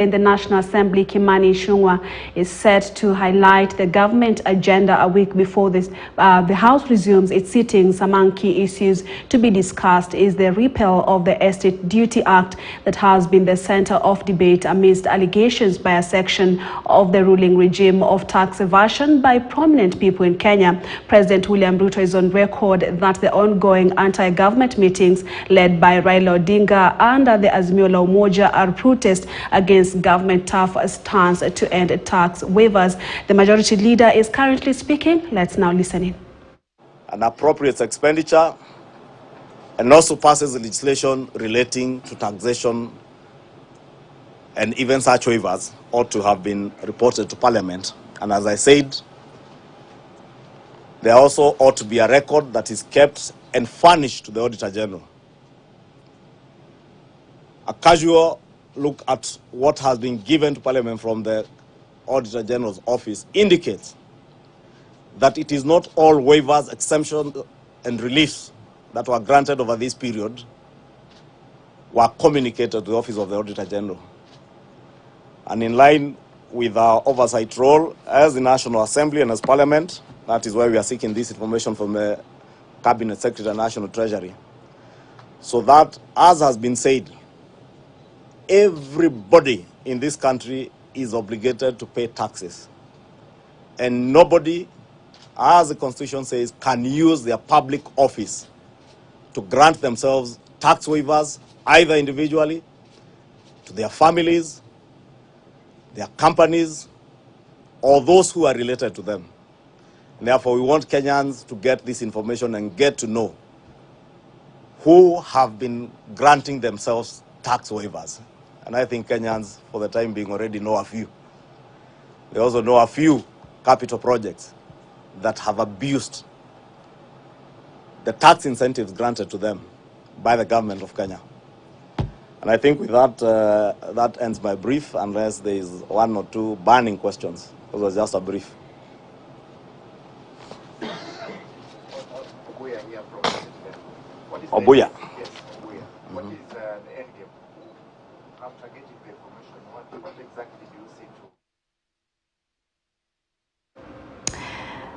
In the National Assembly, Kimani Ichung'wa is set to highlight the government agenda a week before the House resumes its sittings. Among key issues to be discussed is the repeal of the Estate Duty Act that has been the center of debate amidst allegations by a section of the ruling regime of tax evasion by prominent people in Kenya. President William Ruto is on record that the ongoing anti-government meetings led by Raila Odinga under the Azimio la Umoja are protest against government tough stance to end tax waivers. The majority leader is currently speaking. Let's now listen in. An appropriate expenditure and also passes legislation relating to taxation, and even such waivers ought to have been reported to Parliament. And as I said, there also ought to be a record that is kept and furnished to the Auditor General. A casual look at what has been given to Parliament from the Auditor General's office indicates that it is not all waivers, exemptions, and reliefs that were granted over this period were communicated to the Office of the Auditor General. And in line with our oversight role as the National Assembly and as Parliament, that is why we are seeking this information from the Cabinet Secretary and National Treasury, so that, as has been said, everybody in this country is obligated to pay taxes. And nobody, as the Constitution says, can use their public office to grant themselves tax waivers, either individually, to their families, their companies, or those who are related to them. And therefore, we want Kenyans to get this information and get to know who have been granting themselves tax waivers. And I think Kenyans, for the time being, already know a few. They also know a few capital projects that have abused the tax incentives granted to them by the government of Kenya. And I think with that, that ends my brief, unless there is one or two burning questions. It was just a brief. Obuya. Yes, Obuya. What is the end game? After getting the information, what exactly do you see to